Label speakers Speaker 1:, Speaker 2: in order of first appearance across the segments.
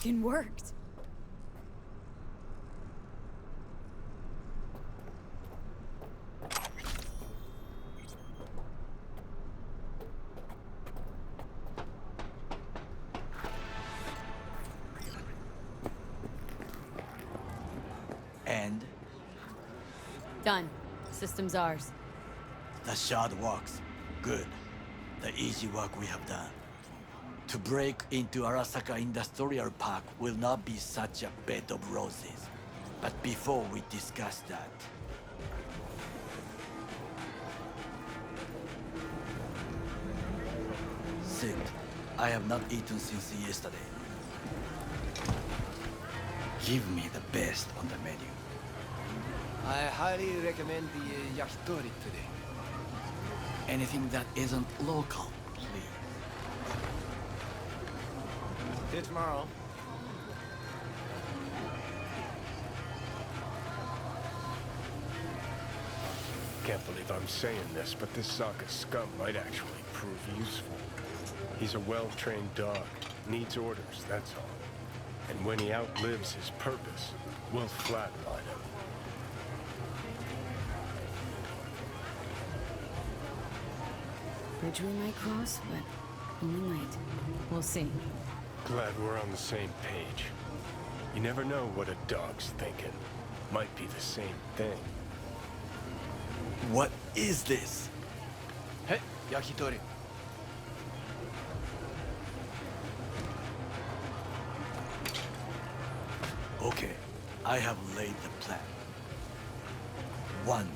Speaker 1: fucking worked.
Speaker 2: And
Speaker 1: Done. System's ours.
Speaker 2: the shard works. Good. The easy work we have done. To break into Arasaka Industrial Park will not be such a bed of roses. But before we discuss that... Sit. I have not eaten since yesterday. Give me the best on the menu.
Speaker 3: I highly recommend the yakitori today.
Speaker 2: Anything that isn't local, please.
Speaker 3: See you tomorrow.
Speaker 4: Can't believe I'm saying this, but this Sokka scum might actually prove useful. He's a well-trained dog. Needs orders, that's all. And when he outlives his purpose, we'll flatline him.
Speaker 1: Bridge we might cross, but only might. We'll see.
Speaker 4: Glad we're on the same page. You never know what a dog's thinking. Might be the same thing.
Speaker 2: What is this?
Speaker 3: Hey, yakitori.
Speaker 2: Okay, I have laid the plan. 1.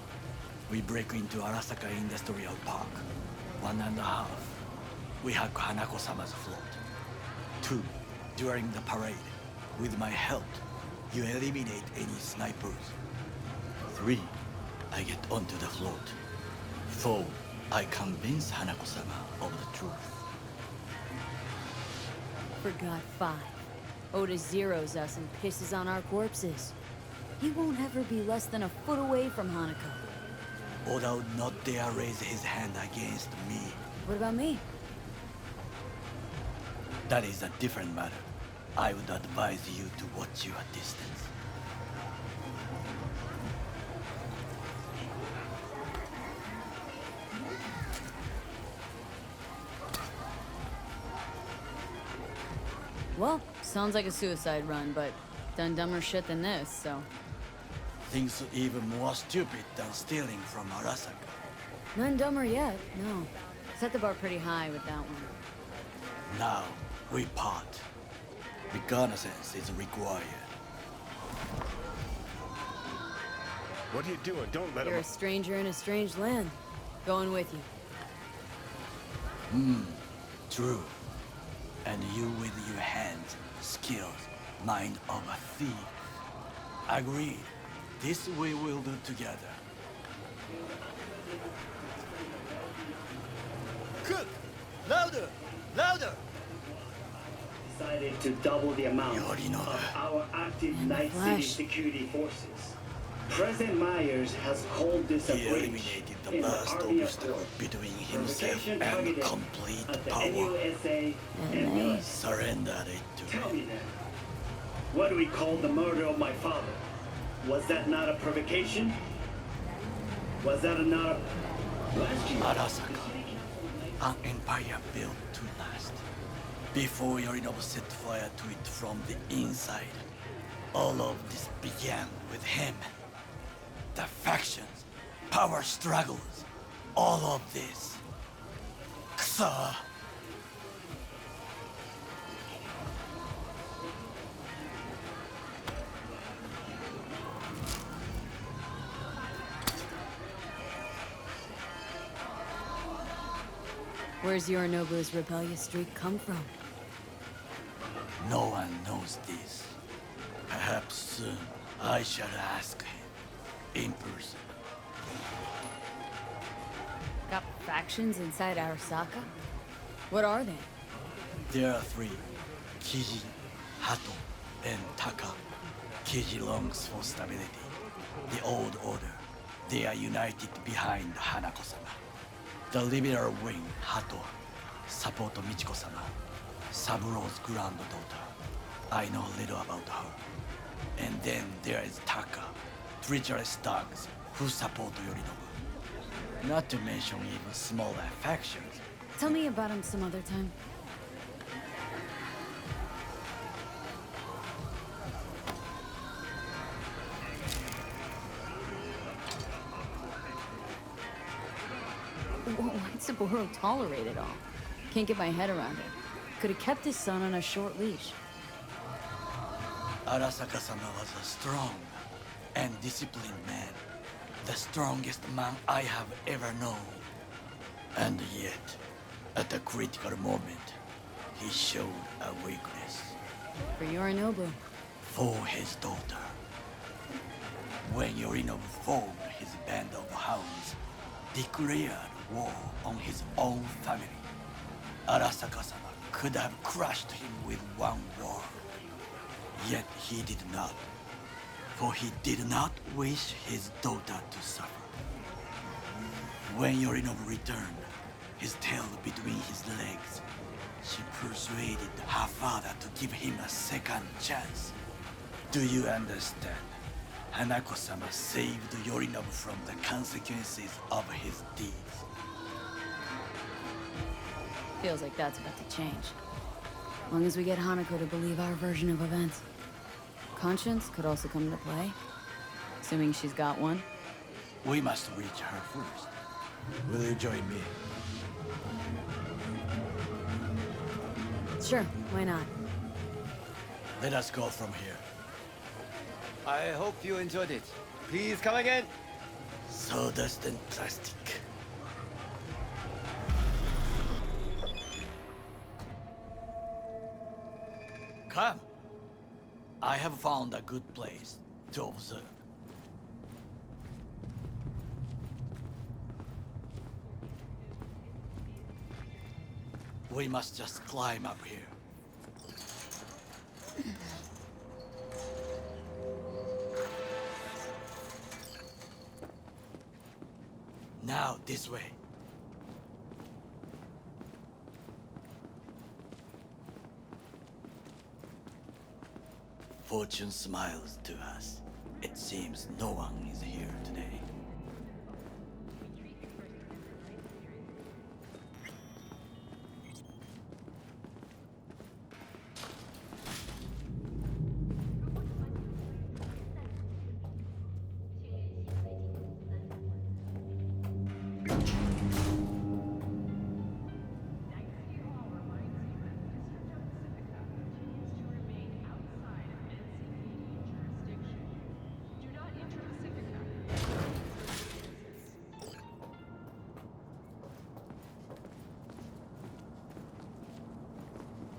Speaker 2: We break into Arasaka Industrial Park. 1.5. We hack Hanako-sama's float. 2. During the parade, with my help, you eliminate any snipers. 3. I get onto the float. 4. I convince Hanako-sama of the truth.
Speaker 1: Forgot 5. Oda zeroes us and pisses on our corpses. He won't ever be less than a foot away from Hanako.
Speaker 2: Oda would not dare raise his hand against me.
Speaker 1: What about me?
Speaker 2: That is a different matter. I would advise you to watch your distance.
Speaker 1: Well, sounds like a suicide run, but done dumber shit than this, so...
Speaker 2: Things even more stupid than stealing from Arasaka.
Speaker 1: None dumber yet, no. Set the bar pretty high with that one.
Speaker 2: Now, we part. Reconnaissance is required.
Speaker 4: What are you doing? Don't let
Speaker 1: You're
Speaker 4: him...
Speaker 1: a stranger in a strange land. Going with you.
Speaker 2: True. And you with your hands, skills, mind of a thief. Agreed. This we will do together.
Speaker 3: Cook! Louder! Louder!
Speaker 5: Decided to double the amount
Speaker 2: Yorinobu.
Speaker 5: of our active Night City
Speaker 1: Flash.
Speaker 5: security forces. President Myers has called this a
Speaker 2: He
Speaker 5: breach
Speaker 2: eliminated the
Speaker 5: in the
Speaker 2: last
Speaker 5: Army
Speaker 2: obstacle
Speaker 5: Accord.
Speaker 2: between himself
Speaker 5: Provocation
Speaker 2: and
Speaker 5: targeted
Speaker 2: complete
Speaker 5: at the
Speaker 2: power.
Speaker 5: NUSA and
Speaker 1: Nice.
Speaker 5: us.
Speaker 2: Surrendered it to
Speaker 5: Tell
Speaker 2: me.
Speaker 5: me then, what do we call the murder of my father? Was that not a provocation? Was that not a... Last year,
Speaker 2: Arasaka, an empire built to last. Before Yorinobu set fire to it from the inside, all of this began with him. The factions, power struggles, all of this. Kusa!
Speaker 1: Where's Yorinobu's rebellious streak come from?
Speaker 2: No one knows this. Perhaps soon I shall ask him in person.
Speaker 1: Got factions inside Arasaka? What are they?
Speaker 2: There are 3. Kiji, Hato, and Taka. Kiji longs for stability. The old order. They are united behind Hanako-sama. The liberal wing, Hato, support Michiko-sama, Saburo's granddaughter. I know little about her. And then there is Taka, treacherous thugs who support Yorinobu. Not to mention even smaller factions.
Speaker 1: Tell me about him some other time. Why'd Saburo tolerate it all? Can't get my head around it. Could have kept his son on a short leash.
Speaker 2: Arasaka-sama was a strong and disciplined man. The strongest man I have ever known. And yet, at a critical moment, he showed a weakness.
Speaker 1: For Yorinobu.
Speaker 2: For his daughter. When Yorinobu formed his band of hounds, declared war on his own family, Arasaka-sama could have crushed him with one word. Yet he did not, for he did not wish his daughter to suffer. When Yorinobu returned, his tail between his legs, she persuaded her father to give him a second chance. Do you understand? Hanako-sama saved Yorinobu from the consequences of his deeds.
Speaker 1: Feels like that's about to change. As long as we get Hanako to believe our version of events. Conscience could also come into play. Assuming she's got one.
Speaker 2: We must reach her first. Will you join me?
Speaker 1: Sure, why not?
Speaker 2: Let us go from here.
Speaker 3: I hope you enjoyed it. Please come again.
Speaker 2: Sawdust and plastic. Come. I have found a good place to observe. We must just climb up here. Now, this way. Fortune smiles to us. It seems no one is here today.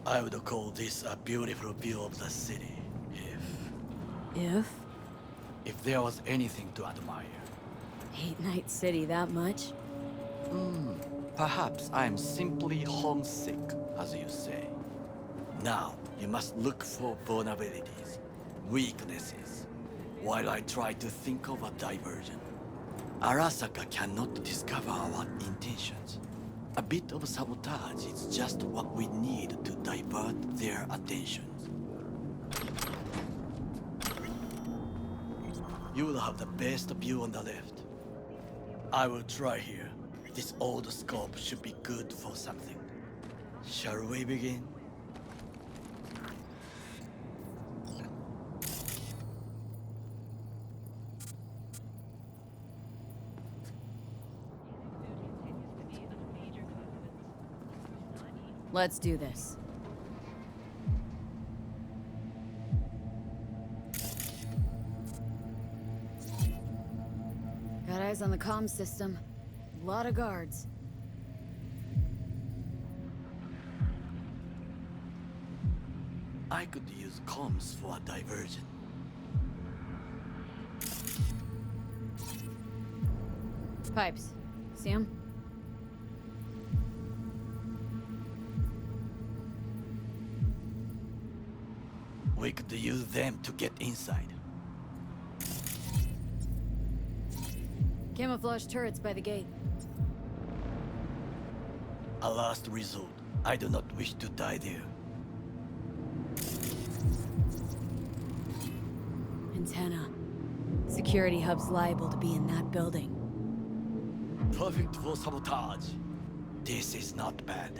Speaker 2: I would call this a beautiful view of the city,
Speaker 1: If?
Speaker 2: if there was anything to admire.
Speaker 1: Hate Night City that much?
Speaker 2: Perhaps I'm simply homesick, as you say. Now, you must look for vulnerabilities, weaknesses, while I try to think of a diversion. Arasaka cannot discover our intentions. A bit of sabotage is just what we need to divert their attentions. You will have the best view on the left. I will try here. This old scope should be good for something. Shall we begin?
Speaker 1: Let's do this. Got eyes on the comm system. A lot of guards.
Speaker 2: I could use comms for a diversion.
Speaker 1: Pipes. See 'em?
Speaker 2: We could use them to get inside.
Speaker 1: Camouflage turrets by the gate.
Speaker 2: A last resort. I do not wish to die there.
Speaker 1: antenna. Security hub's liable to be in that building.
Speaker 2: Perfect for sabotage. This is not bad.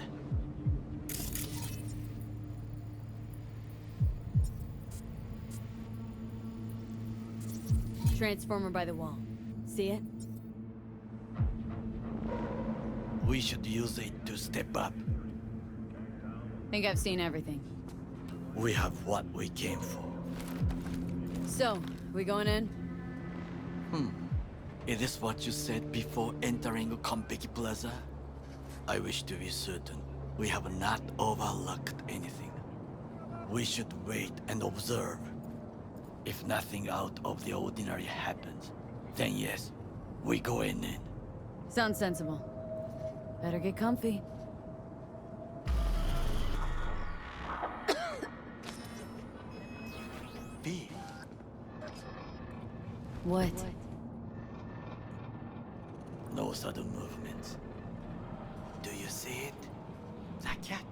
Speaker 1: Transformer by the wall. See it?
Speaker 2: We should use it to step up.
Speaker 1: Think I've seen everything.
Speaker 2: We have what we came for.
Speaker 1: So, we going in?
Speaker 2: Is this what you said before entering Konpeki Plaza? I wish to be certain we have not overlooked anything. We should wait and observe. If nothing out of the ordinary happens, then yes, we go in.
Speaker 1: Sounds sensible. Better get comfy.
Speaker 2: B.
Speaker 1: What?
Speaker 2: No sudden movements. Do you see it? That cat?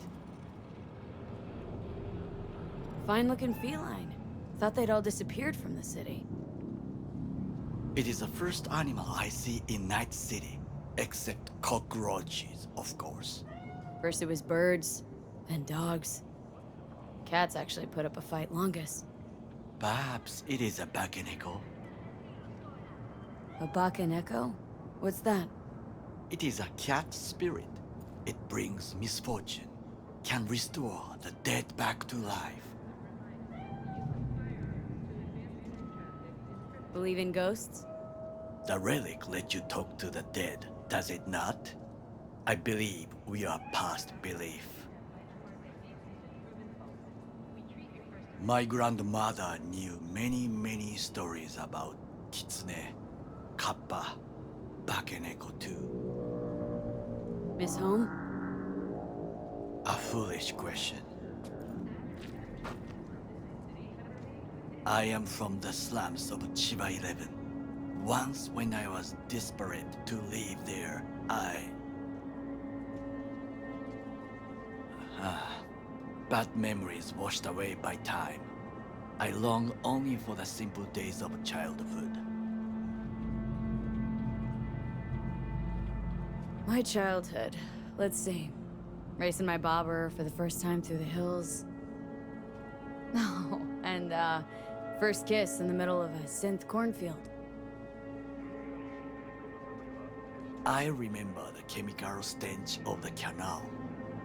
Speaker 1: Fine-looking feline. Thought they'd all disappeared from the city.
Speaker 2: It is the first animal I see in Night City, except cockroaches, of course.
Speaker 1: First it was birds, then dogs. Cats actually put up a fight longest.
Speaker 2: Perhaps it is a bakeneko.
Speaker 1: A Bakaneko? What's that?
Speaker 2: It is a cat spirit. It brings misfortune, can restore the dead back to life.
Speaker 1: Believe in ghosts?
Speaker 2: The relic let you talk to the dead, does it not? I believe we are past belief. My grandmother knew many stories about Kitsune, Kappa, Bakeneko too.
Speaker 1: Miss Home?
Speaker 2: A foolish question. I am from the slums of Chiba 11. Once when I was desperate to leave there, bad memories washed away by time. I long only for the simple days of childhood.
Speaker 1: My childhood. Let's see. Racing my bobber for the first time through the hills. No, and first kiss in the middle of a synth cornfield.
Speaker 2: I remember the chemical stench of the canal,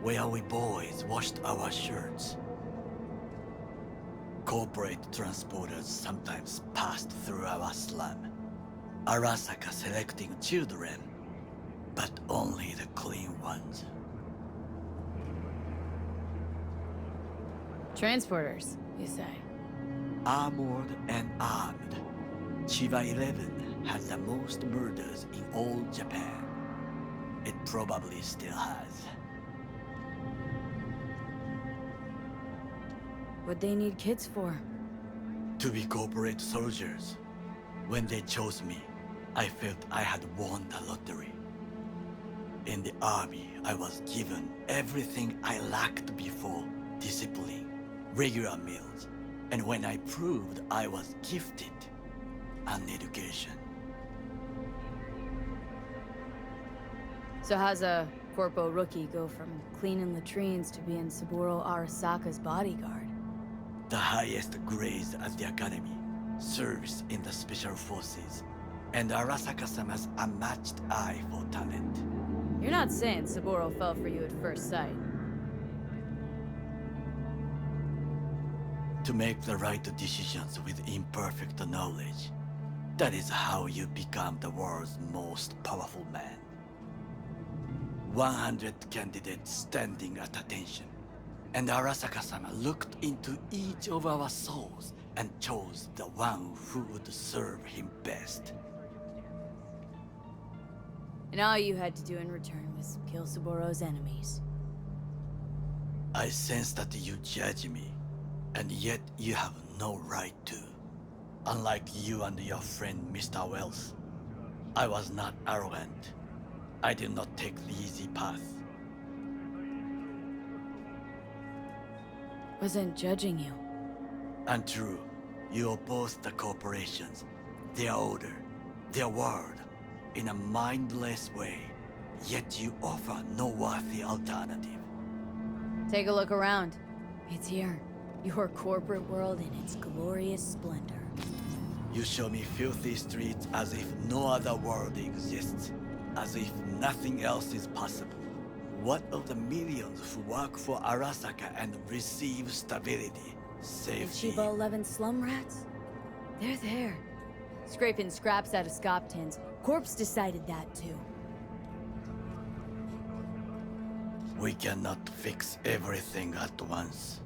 Speaker 2: where we boys washed our shirts. Corporate transporters sometimes passed through our slum. Arasaka selecting children, but only the clean ones.
Speaker 1: Transporters, you say?
Speaker 2: Armored and armed. Chiba 11 had the most murders in all Japan. It probably still has.
Speaker 1: What'd they need kids for?
Speaker 2: To be corporate soldiers. When they chose me, I felt I had won the lottery. In the army, I was given everything I lacked before: discipline, regular meals, and when I proved I was gifted, an education.
Speaker 1: So how's a corpo rookie go from cleaning latrines to being Saburo Arasaka's bodyguard?
Speaker 2: The highest grades at the academy, service in the special forces, and Arasaka-sama's unmatched eye for talent.
Speaker 1: You're not saying Saburo fell for you at first sight.
Speaker 2: To make the right decisions with imperfect knowledge, that is how you become the world's most powerful man. 100 candidates standing at attention, and Arasaka-sama looked into each of our souls and chose the one who would serve him best.
Speaker 1: And all you had to do in return was kill Saburo's enemies.
Speaker 2: I sense that you judge me, and yet you have no right to. Unlike you and your friend Mr. Wells, I was not arrogant. I did not take the easy path.
Speaker 1: Wasn't judging you.
Speaker 2: Untrue. You oppose the corporations, their order, their word, in a mindless way. Yet you offer no worthy alternative.
Speaker 1: Take a look around. It's here. Your corporate world in its glorious splendor.
Speaker 2: You show me filthy streets as if no other world exists, as if nothing else is possible. What of the millions who work for Arasaka and receive stability,
Speaker 1: And
Speaker 2: safety?
Speaker 1: Chiba 11 slum rats? They're there. Scraping scraps out of scop tins. Corpse decided that too.
Speaker 2: We cannot fix everything at once.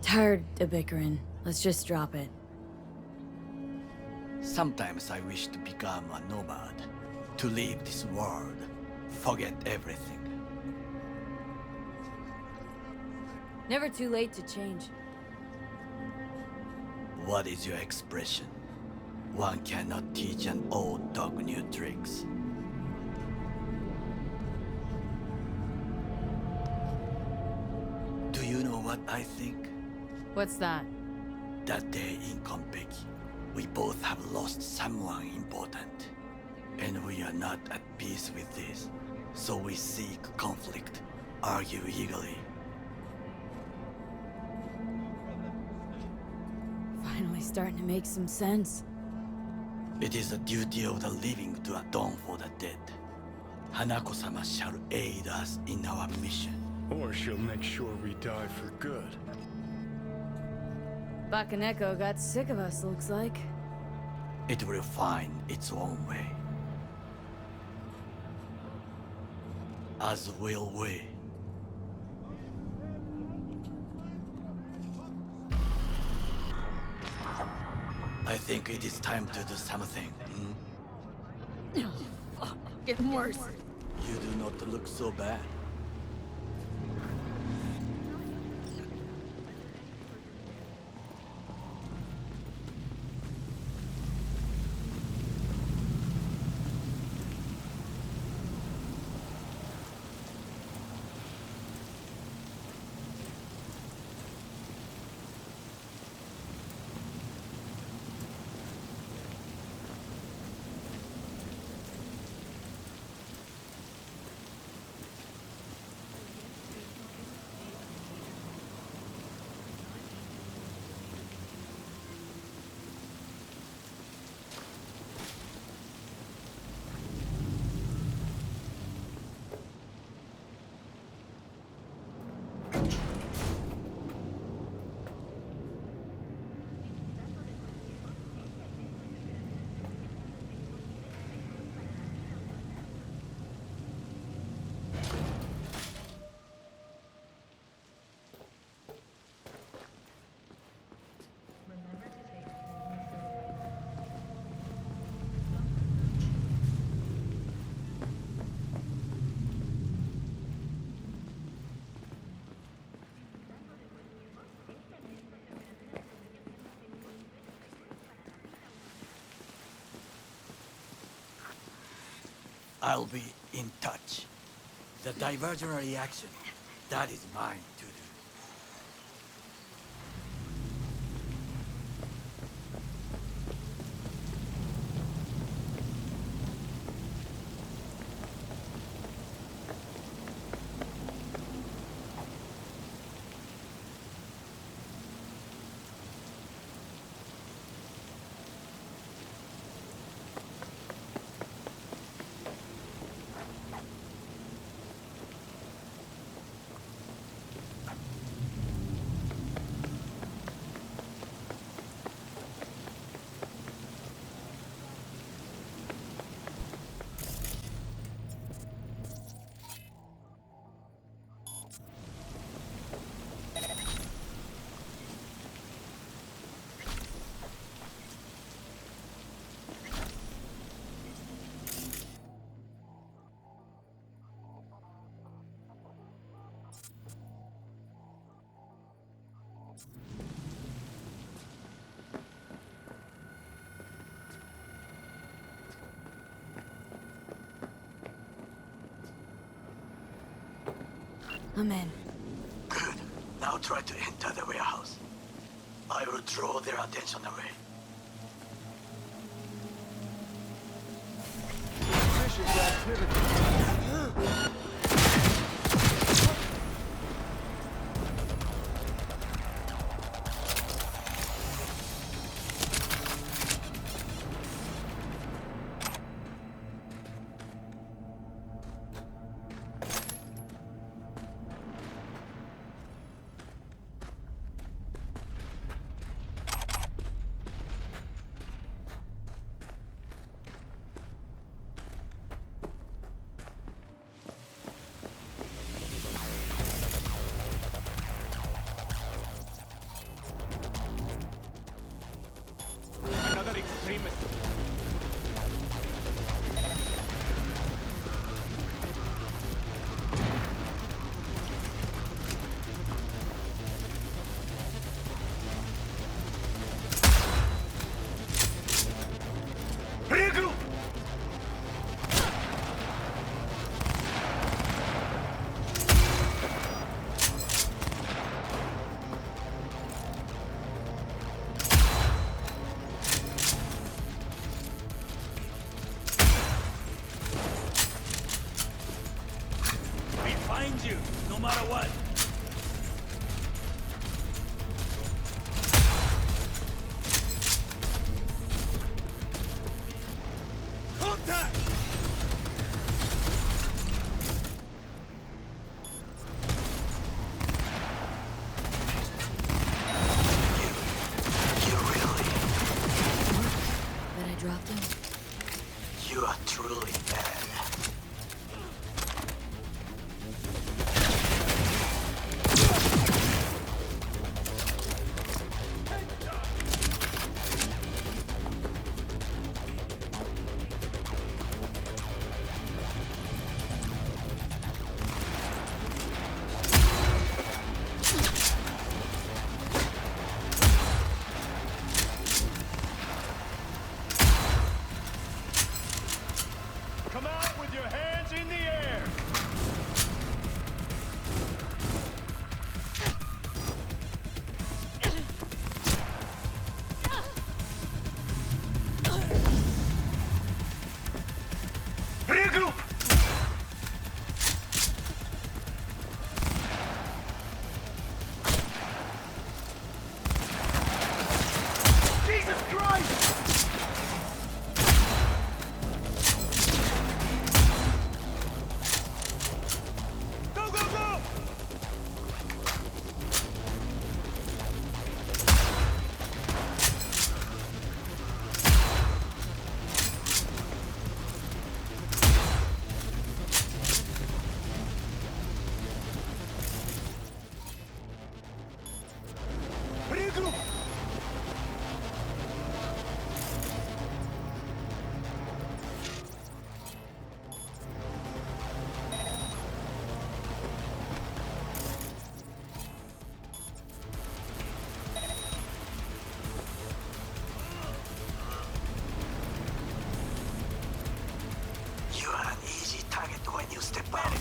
Speaker 1: Tired of bickering. Let's just drop it.
Speaker 2: Sometimes I wish to become a nomad, to leave this world, forget everything.
Speaker 1: Never too late to change.
Speaker 2: What is your expression? One cannot teach an old dog new tricks. Do you know what I think?
Speaker 1: What's that?
Speaker 2: That day in Konpeki, we both have lost someone important. And we are not at peace with this. So we seek conflict, argue eagerly.
Speaker 1: Finally starting to make some sense.
Speaker 2: It is the duty of the living to atone for the dead. Hanako-sama shall aid us in our mission.
Speaker 4: Or she'll make sure we die for good.
Speaker 1: Bakaneko got sick of us, looks like.
Speaker 2: It will find its own way. As will we. I think it is time to do something.
Speaker 1: Getting worse.
Speaker 2: You do not look so bad. I'll be in touch. The divergent reaction, that is mine to do.
Speaker 1: I'm in.
Speaker 2: Good. Now try to enter the warehouse. I will draw their attention away.
Speaker 3: Suspicious activity.
Speaker 4: Another extremist.
Speaker 2: Regroup! We find you, no matter what. Contact! You really,
Speaker 1: But I dropped him.
Speaker 2: you are truly bad.
Speaker 4: Come out with your hands in the air!
Speaker 2: Regroup!
Speaker 3: Jesus Christ!
Speaker 4: Go, go, go!
Speaker 3: Regroup!
Speaker 2: You are an easy target when you step out.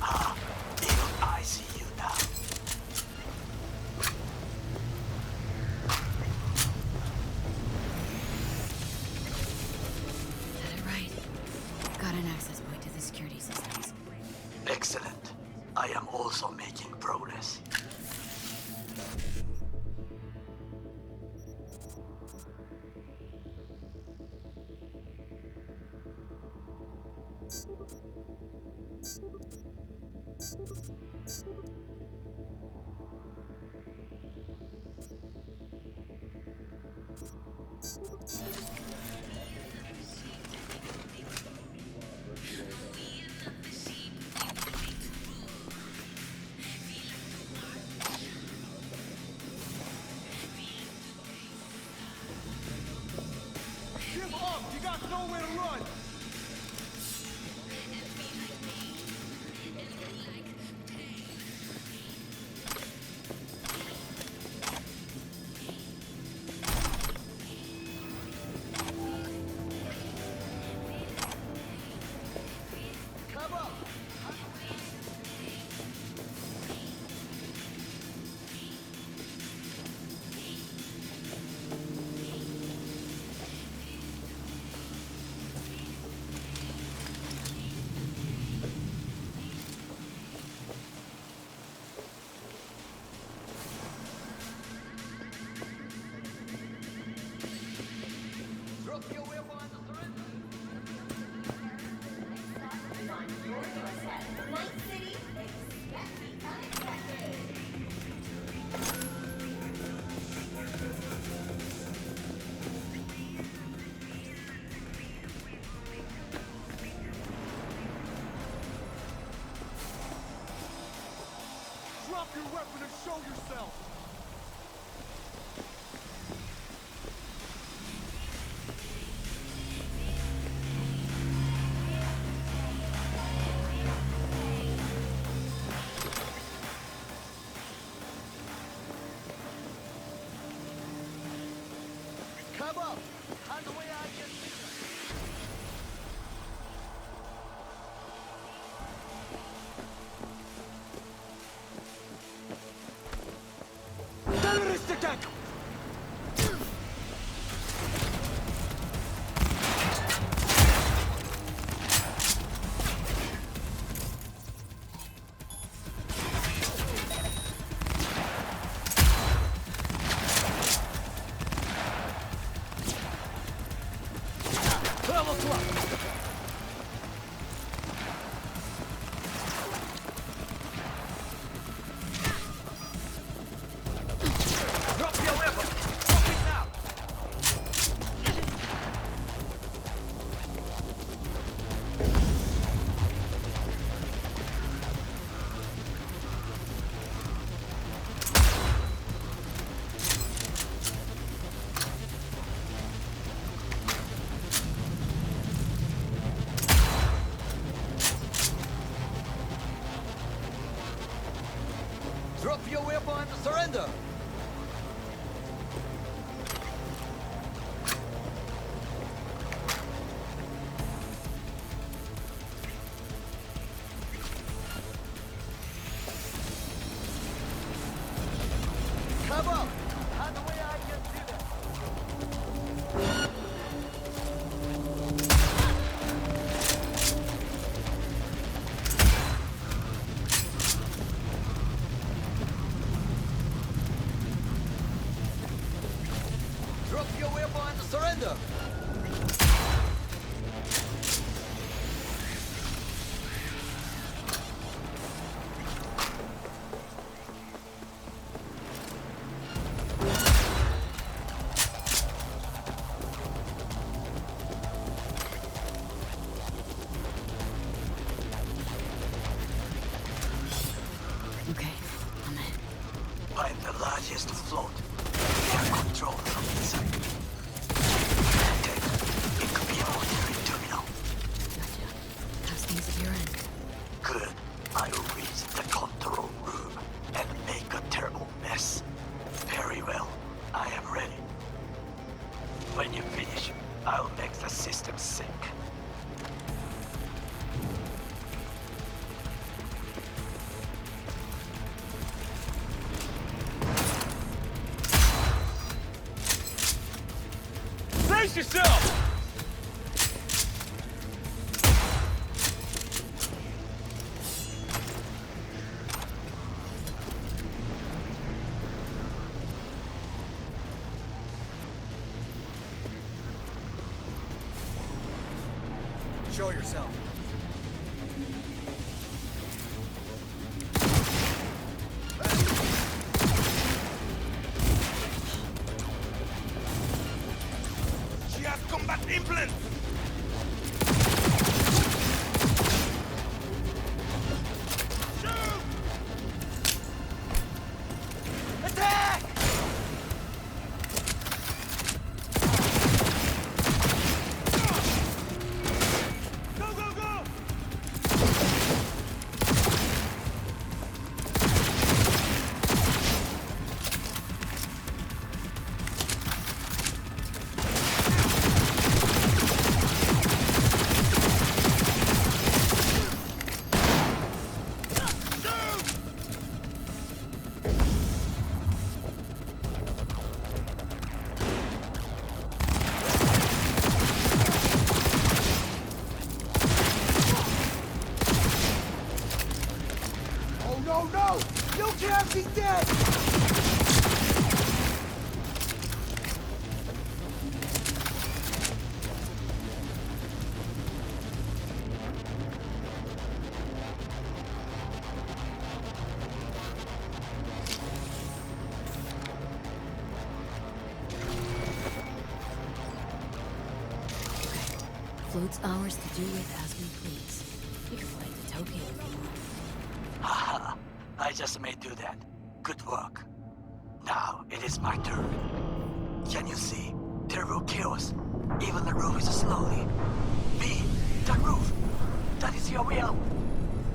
Speaker 2: Ah, even I see you now.
Speaker 1: Got it right. Got an access point to the security systems.
Speaker 2: Excellent. I am also making progress.
Speaker 3: Give up! You got nowhere to run! Come up!
Speaker 6: Drop your weapon and show yourself!
Speaker 3: Come up! On the way I can see
Speaker 2: Terrorist attack! Level 12! Drop your weapon! Drop it now! Drop your weapon and surrender! Come on! On the way I can see them! Drop your weapon and surrender!
Speaker 1: Okay, I'm in.
Speaker 2: I'm the largest float. We can control from inside. It could be a military terminal.
Speaker 1: Gotcha. How's things at your end?
Speaker 2: Good. I will reach the control room and make a terrible mess. Very well. I am ready. When you finish, I'll make the system sink.
Speaker 6: Brace yourself!
Speaker 3: Show yourself.
Speaker 6: She has combat implants! Shoot!
Speaker 3: Attack!
Speaker 6: Go, go, go!
Speaker 3: Oh no, no! You can't be dead!
Speaker 1: Float's ours to do with as we please. You can fly to Tokyo if you want.
Speaker 2: Haha, I just may do that. Good work. Now, it is my turn. Can you see? Terrible chaos. Even the roof is slowly. V, that roof! That is your will!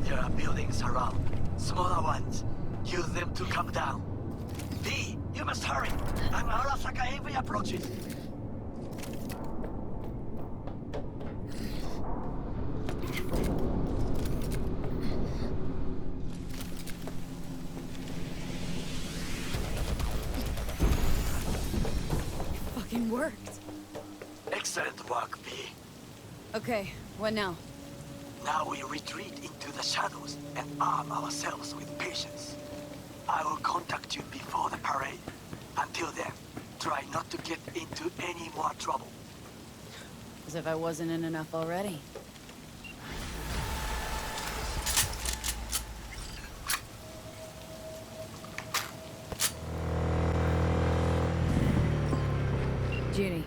Speaker 2: There are buildings around. Smaller ones. Use them to come down. V, you must hurry! I'm Arasaka heavy approaches.
Speaker 1: Fucking worked.
Speaker 2: Excellent work, V.
Speaker 1: Okay, what now?
Speaker 2: Now we retreat into the shadows and arm ourselves with patience. I will contact you before the parade. Until then, try not to get into any more trouble.
Speaker 1: As if I wasn't in enough already. Judy,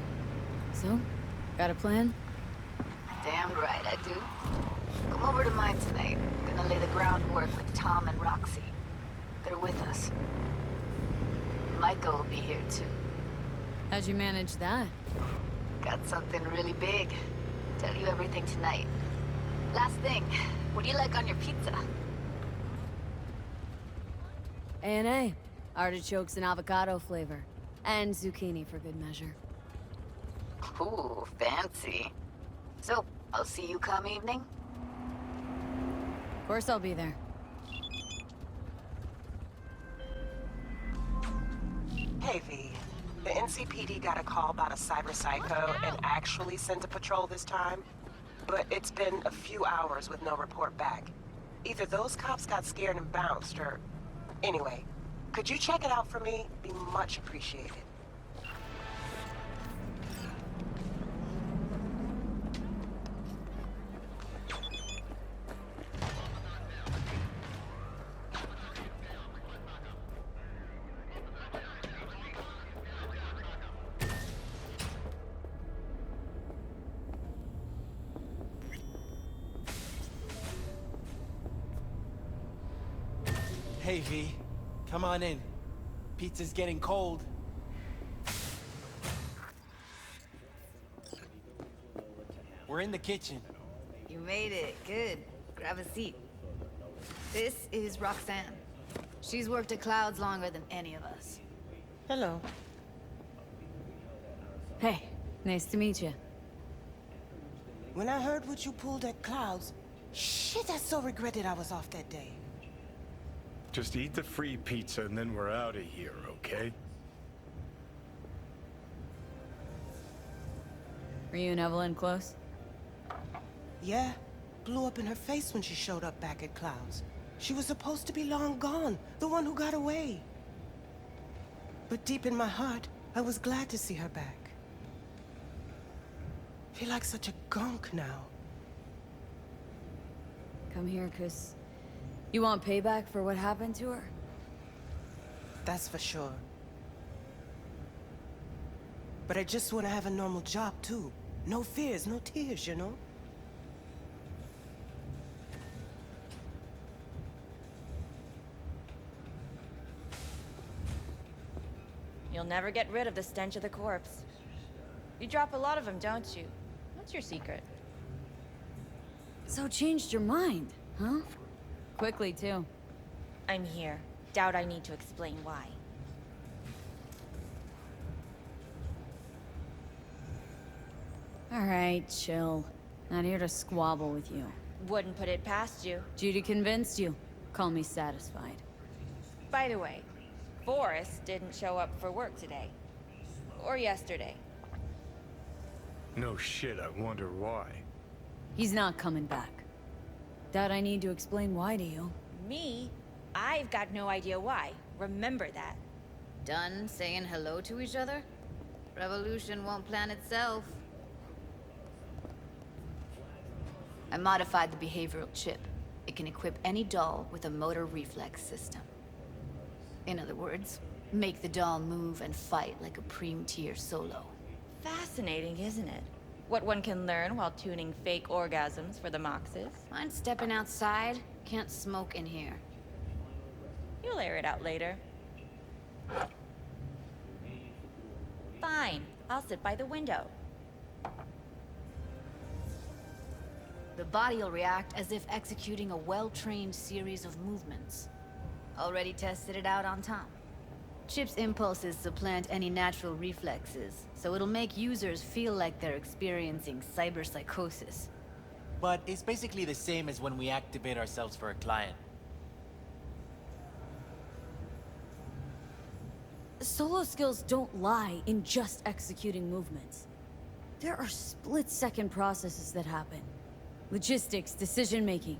Speaker 1: so? Got a plan?
Speaker 7: Damn right I do. Come over to mine tonight. Gonna lay the groundwork with Tom and Roxy. They're with us. Michael will be here too.
Speaker 1: How'd you manage that?
Speaker 7: Got something really big. Tell you everything tonight. Last thing, what do you like on your pizza?
Speaker 1: A&A. Artichokes and avocado flavor. And zucchini for good measure.
Speaker 7: Ooh, fancy. So, I'll see you come evening?
Speaker 1: Of course I'll be there.
Speaker 8: Hey, V. The NCPD got a call about a cyber psycho and actually sent a patrol this time. But it's been a few hours with no report back. Either those cops got scared and bounced, or... Anyway, could you check it out for me? Be much appreciated.
Speaker 3: Hey, V. Come on in. Pizza's getting cold. We're in the kitchen.
Speaker 7: You made it. Good. Grab a seat. This is Roxanne. She's worked at Clouds longer than any of us.
Speaker 8: Hello.
Speaker 1: Hey, nice to meet you.
Speaker 8: When I heard what you pulled at Clouds, shit, I so regretted I was off that day.
Speaker 4: Just eat the free pizza and then we're out of here, okay?
Speaker 1: Were you and Evelyn close?
Speaker 8: Yeah, blew up in her face when she showed up back at Clouds. She was supposed to be long gone, the one who got away. But deep in my heart, I was glad to see her back. Feel like such a gunk now.
Speaker 1: Come here, 'cause you want payback for what happened to her?
Speaker 8: That's for sure. But I just want to have a normal job, too. No fears, no tears, you know?
Speaker 9: You'll never get rid of the stench of the corpse. You drop a lot of them, don't you? What's your secret?
Speaker 1: So changed your mind, huh? Quickly, too.
Speaker 9: I'm here. Doubt I need to explain why.
Speaker 1: All right, chill. Not here to squabble with you.
Speaker 9: Wouldn't put it past you.
Speaker 1: Judy convinced you. Call me satisfied.
Speaker 9: By the way, Forrest didn't show up for work today. Or yesterday.
Speaker 4: No shit, I wonder why.
Speaker 1: He's not coming back. Doubt I need to explain why to you.
Speaker 9: Me? I've got no idea why. Remember that.
Speaker 7: Done saying hello to each other? Revolution won't plan itself. I modified the behavioral chip. It can equip any doll with a motor reflex system. In other words, make the doll move and fight like a Prime tier solo.
Speaker 9: Fascinating, isn't it? What one can learn while tuning fake orgasms for the Moxes.
Speaker 7: Mind stepping outside? Can't smoke in here.
Speaker 9: You'll air it out later. Fine. I'll sit by the window.
Speaker 7: The body will react as if executing a well-trained series of movements. Already tested it out on Tom. Chip's impulses supplant any natural reflexes, so it'll make users feel like they're experiencing cyberpsychosis.
Speaker 10: But it's basically the same as when we activate ourselves for a client.
Speaker 1: Solo skills don't lie in just executing movements. There are split-second processes that happen. Logistics, decision-making,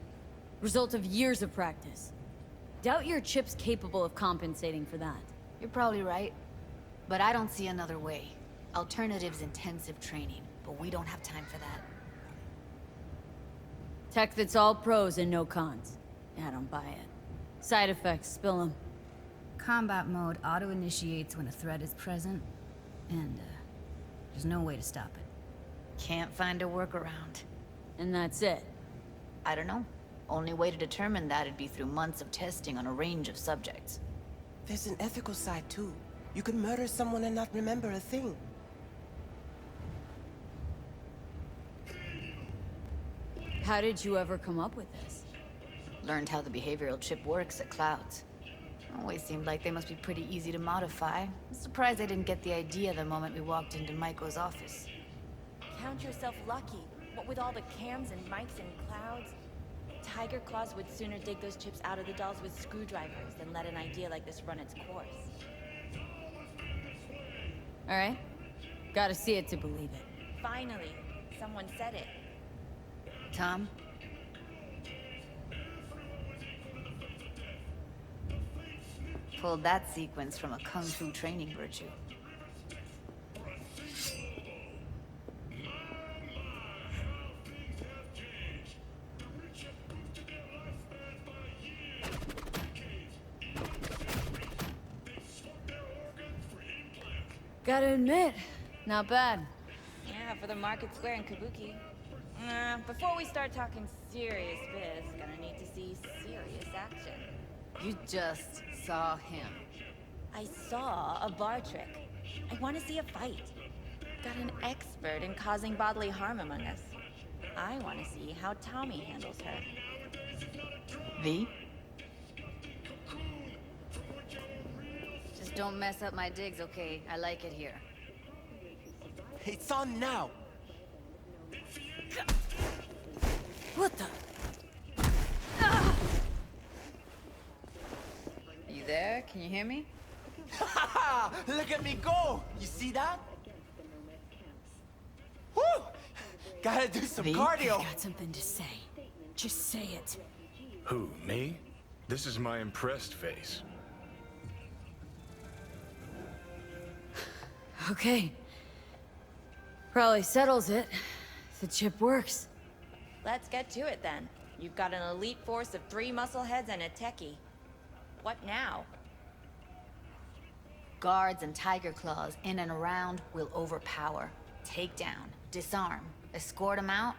Speaker 1: result of years of practice. Doubt your chip's capable of compensating for that.
Speaker 7: You're probably right, but I don't see another way. Alternative's intensive training, but we don't have time for that.
Speaker 1: Tech that's all pros and no cons. I don't buy it. Side effects, spill them.
Speaker 7: Combat mode auto-initiates when a threat is present, and there's no way to stop it. Can't find a workaround.
Speaker 1: And that's it.
Speaker 7: I don't know. Only way to determine that'd be through months of testing on a range of subjects.
Speaker 8: There's an ethical side too. You could murder someone and not remember a thing.
Speaker 1: How did you ever come up with this?
Speaker 7: Learned how the behavioral chip works at Clouds. Always seemed like they must be pretty easy to modify. I'm surprised I didn't get the idea the moment we walked into Maiko's office.
Speaker 9: Count yourself lucky. What with all the cams and mics and clouds? Tiger Claws would sooner dig those chips out of the dolls with screwdrivers than let an idea like this run its course.
Speaker 1: All right. Gotta see it to believe it.
Speaker 9: Finally, someone said it.
Speaker 7: Tom? Pulled that sequence from a kung fu training virtue.
Speaker 1: Gotta admit, not bad.
Speaker 9: Yeah, for the Market Square in Kabuki. Before we start talking serious biz, gonna need to see serious action.
Speaker 7: You just saw him.
Speaker 9: I saw a bar trick. I want to see a fight. Got an expert in causing bodily harm among us. I want to see how Tommy handles her.
Speaker 7: V? Just don't mess up my digs, okay? I like it here.
Speaker 10: It's on now!
Speaker 1: What the?
Speaker 7: You there? Can you hear me?
Speaker 10: Look at me go! You see that? Woo! Gotta do some
Speaker 1: I
Speaker 10: cardio!
Speaker 1: got something to say. Just say it.
Speaker 4: Who, me? This is my impressed face.
Speaker 1: Okay. Probably settles it. The chip works.
Speaker 9: Let's get to it then. You've got an elite force of 3 muscleheads and a techie. What now?
Speaker 7: Guards and Tiger Claws in and around will overpower, take down, disarm, escort them out.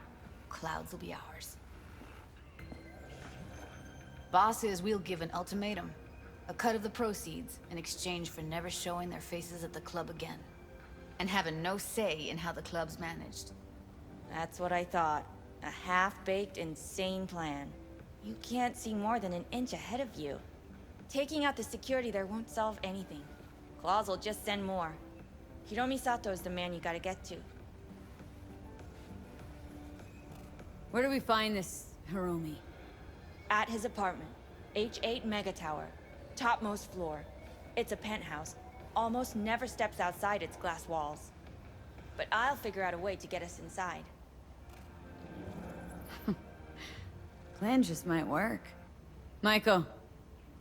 Speaker 7: Clouds will be ours. Bosses, we'll give an ultimatum. A cut of the proceeds in exchange for never showing their faces at the club again. And having no say in how the club's managed.
Speaker 9: That's what I thought. A half-baked, insane plan. You can't see more than an inch ahead of you. Taking out the security there won't solve anything. Claws will just send more. Hiromi Sato's the man you gotta get to.
Speaker 1: Where do we find this Hiromi?
Speaker 9: At his apartment. H8 Mega Tower. Topmost floor. It's a penthouse. Almost never steps outside its glass walls. But I'll figure out a way to get us inside.
Speaker 1: Plan just might work. Maiko,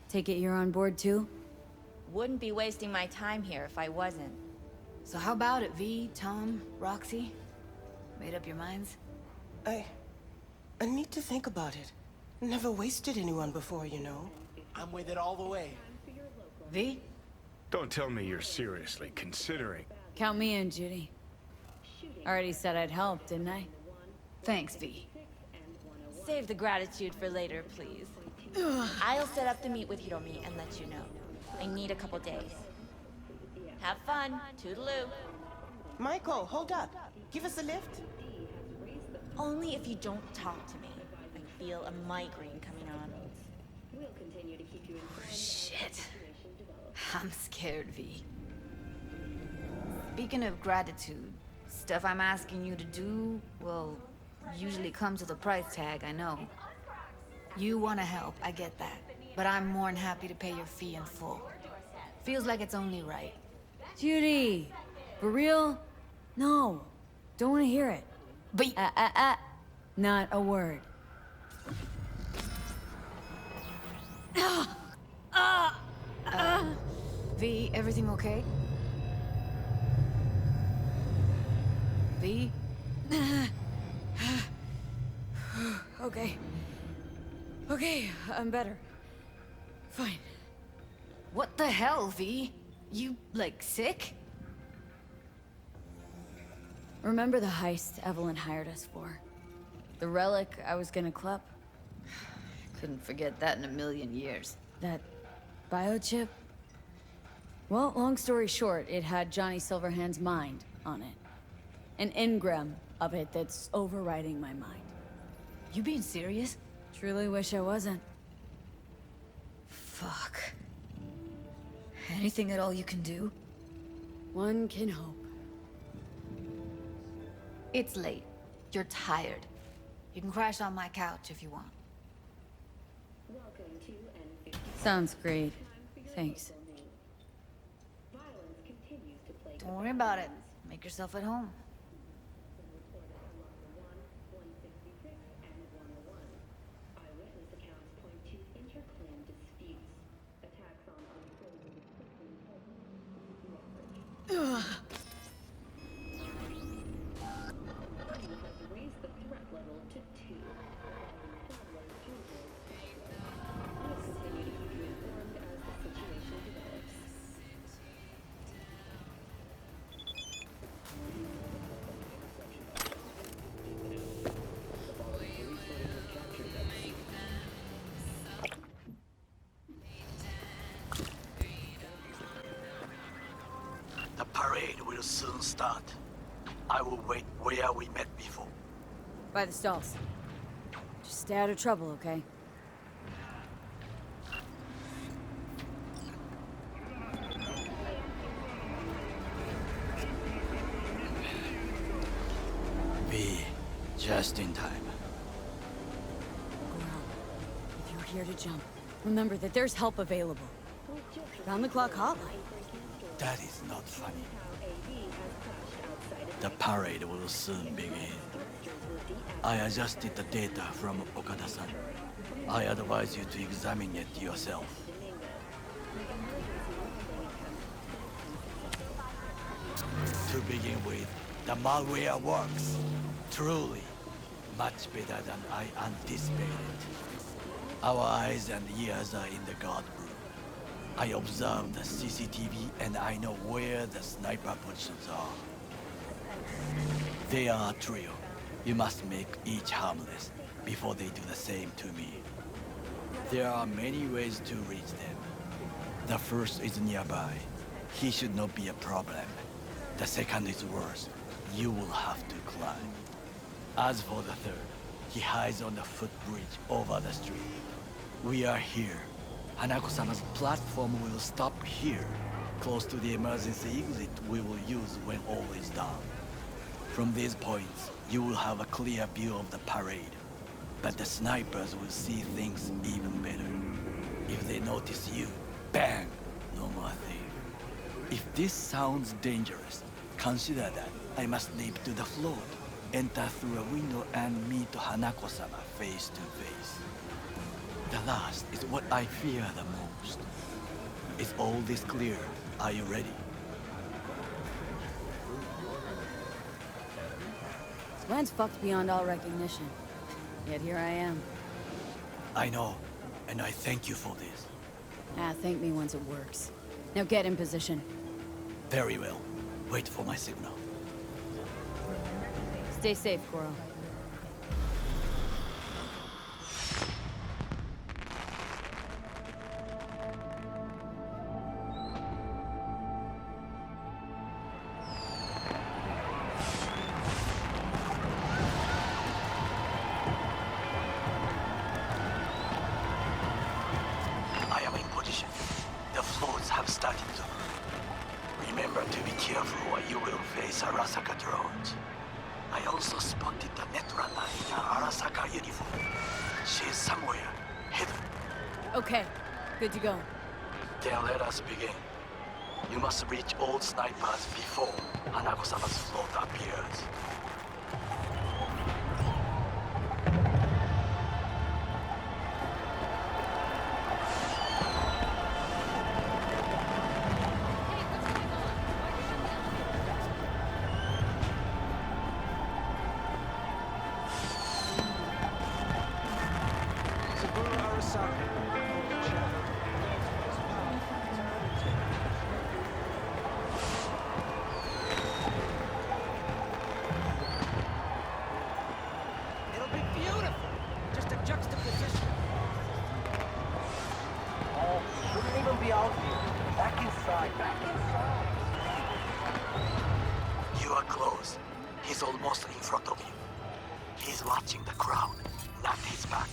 Speaker 1: take it you're on board too?
Speaker 9: Wouldn't be wasting my time here if I wasn't.
Speaker 7: So how about it, V, Tom, Roxy? Made up your minds?
Speaker 8: I need to think about it. Never wasted anyone before, you know.
Speaker 10: I'm with it all the way.
Speaker 7: V?
Speaker 4: Don't tell me you're seriously considering.
Speaker 1: Count me in, Judy. Already said I'd help, didn't I?
Speaker 7: Thanks, V.
Speaker 9: Save the gratitude for later, please. I'll set up the meet with Hiromi and let you know. I need a couple days. Have fun. Toodaloo.
Speaker 11: Michael, hold up. Give us a lift.
Speaker 9: Only if you don't talk to me. I feel a migraine coming on.
Speaker 7: Shit. I'm scared, V. Speaking of gratitude, stuff I'm asking you to do, well, usually comes with a price tag, I know. You want to help, I get that. But I'm more than happy to pay your fee in full. Feels like it's only right.
Speaker 1: Judy! For real? No. Don't want to hear it.
Speaker 7: But
Speaker 1: Not a word.
Speaker 7: V, everything okay? V?
Speaker 1: Okay. Okay, I'm better. Fine.
Speaker 7: What the hell, V? You, like, sick?
Speaker 1: Remember the heist Evelyn hired us for? The relic I was gonna club?
Speaker 7: Couldn't forget that in a million years.
Speaker 1: That biochip? Well, long story short, it had Johnny Silverhand's mind on it. An engram of it that's overriding my mind.
Speaker 7: You being serious?
Speaker 1: Truly wish I wasn't.
Speaker 7: Fuck. Anything at all you can do?
Speaker 1: One can hope.
Speaker 7: It's late. You're tired. You can crash on my couch if you want.
Speaker 1: Sounds great. Thanks.
Speaker 7: Don't worry about it. Make yourself at home.
Speaker 2: The parade will soon start. I will wait where we met before.
Speaker 1: By the stalls. Just stay out of trouble, okay?
Speaker 2: Be just in time.
Speaker 1: Well, if you're here to jump, remember that there's help available. Round-the-clock hotline.
Speaker 2: That is not funny. The parade will soon begin. I adjusted the data from Okada-san. I advise you to examine it yourself. To begin with, the malware works. Truly, much better than I anticipated. Our eyes and ears are in the guard room. I observed the CCTV and I know where the sniper positions are. They are a trio. You must make each harmless before they do the same to me. There are many ways to reach them. The first is nearby. He should not be a problem. The second is worse. You will have to climb. As for the third, he hides on the footbridge over the street. We are here. Hanako-sama's platform will stop here, close to the emergency exit we will use when all is done. From these points, you will have a clear view of the parade, but the snipers will see things even better. If they notice you, bang! No more thing. If this sounds dangerous, consider that I must leap to the floor, enter through a window and meet Hanako-sama face to face. The last is what I fear the most. Is all this clear? Are you ready?
Speaker 1: This plan's fucked beyond all recognition. Yet here I am.
Speaker 2: I know, and I thank you for this.
Speaker 1: Thank me once it works. Now get in position.
Speaker 2: Very well. Wait for my signal.
Speaker 1: Stay safe, Goro.
Speaker 2: I am in position. The floats have started to. Remember to be careful or you will face Arasaka drones. I also spotted the netrunner in an Arasaka uniform. She is somewhere, hidden.
Speaker 1: Okay, good to go.
Speaker 2: Then let us begin. You must reach all snipers before Hanako-sama's float appears.
Speaker 11: It'll be beautiful. Just a juxtaposition. Oh, shouldn't even be out here. Back inside, back inside.
Speaker 2: You are close. He's almost in front of you. He's watching the crowd, not his back.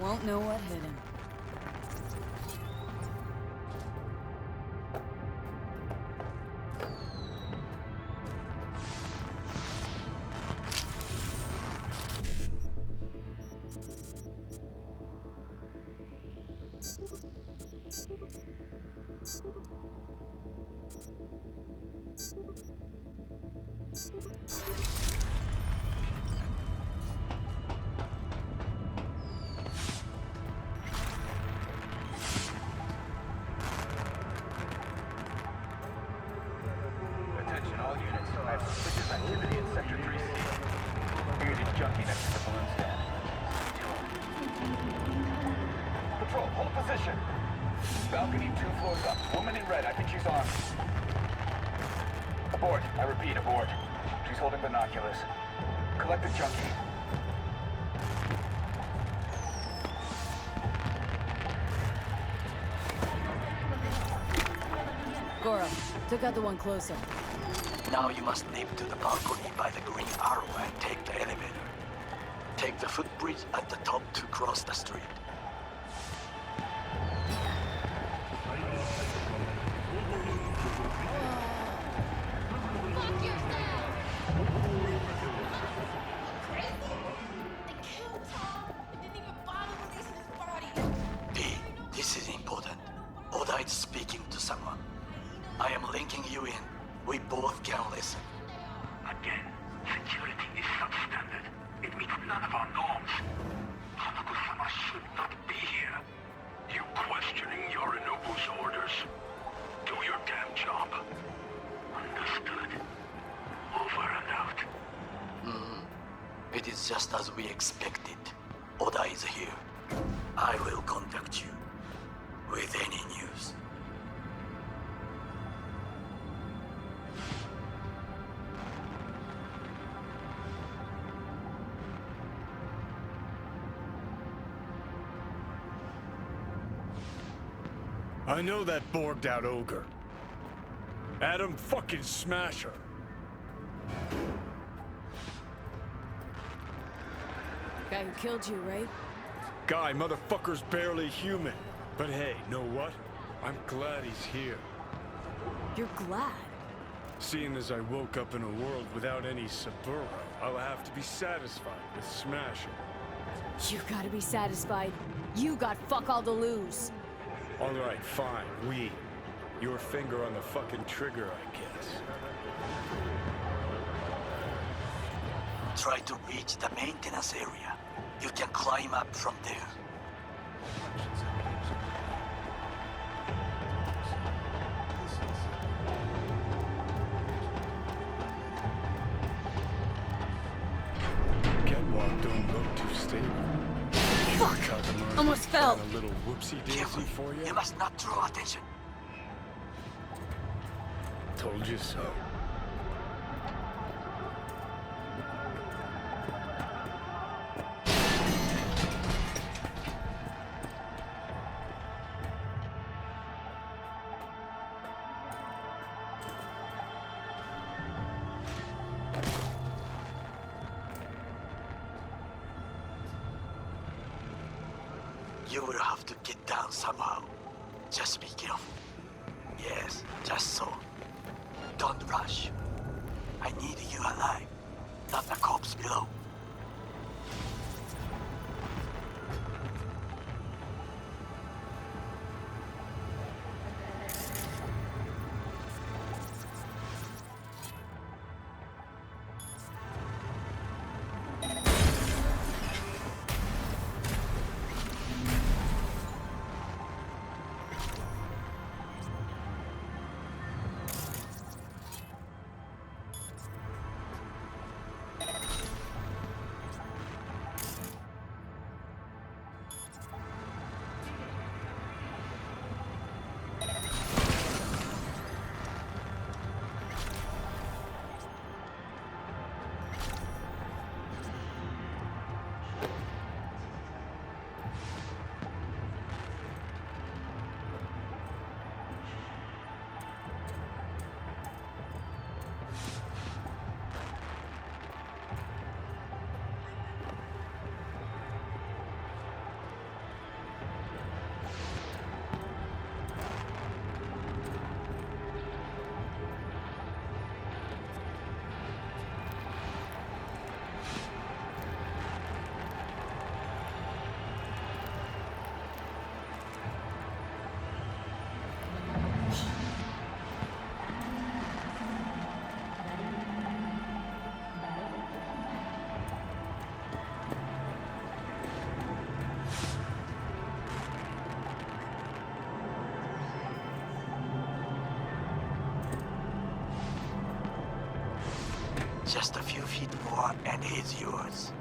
Speaker 1: Won't know what hit him.
Speaker 12: Attention all units. I have suspicious activity in Sector 3C. Bearded junkie next to the balloon stand. Patrol, hold position. Balcony 2 floors up. Woman in red, I think she's armed. Abort. I repeat, abort. She's holding binoculars. Collect the junkie.
Speaker 1: Goro, took out the one closer.
Speaker 2: Now you must leap to the balcony by the green arrow and take the elevator. Take the footbridge at the top to cross the street. This is important. Oda is speaking to someone. I am linking you in. We both can listen.
Speaker 12: Again, security is substandard. It meets none of our norms. Hanako-sama should not be here. You questioning Yorinobu's orders? Do your damn job. Understood. Over and out.
Speaker 2: It is just as we expected. Oda is here. I will contact you with any news.
Speaker 4: I know that borged out ogre. Adam fucking Smasher.
Speaker 1: Guy who killed you, right?
Speaker 4: Guy, motherfucker's barely human. But hey, know what? I'm glad he's here.
Speaker 1: You're glad?
Speaker 4: Seeing as I woke up in a world without any Saburo, I'll have to be satisfied with Smasher.
Speaker 1: You gotta be satisfied. You got fuck all to lose.
Speaker 4: All right, fine, we. Your finger on the fucking trigger, I guess.
Speaker 2: Try to reach the maintenance area. You can climb up from there.
Speaker 4: Catwalk don't look too stable.
Speaker 1: Fuck! Almost fell.
Speaker 4: A little whoopsie-daisy for you?
Speaker 2: You must not draw attention.
Speaker 4: Told you so.
Speaker 2: You will have to get down somehow. Just be careful. Yes, just so. Don't rush. I need you alive, not the corpse below. Just a few feet more and he's yours.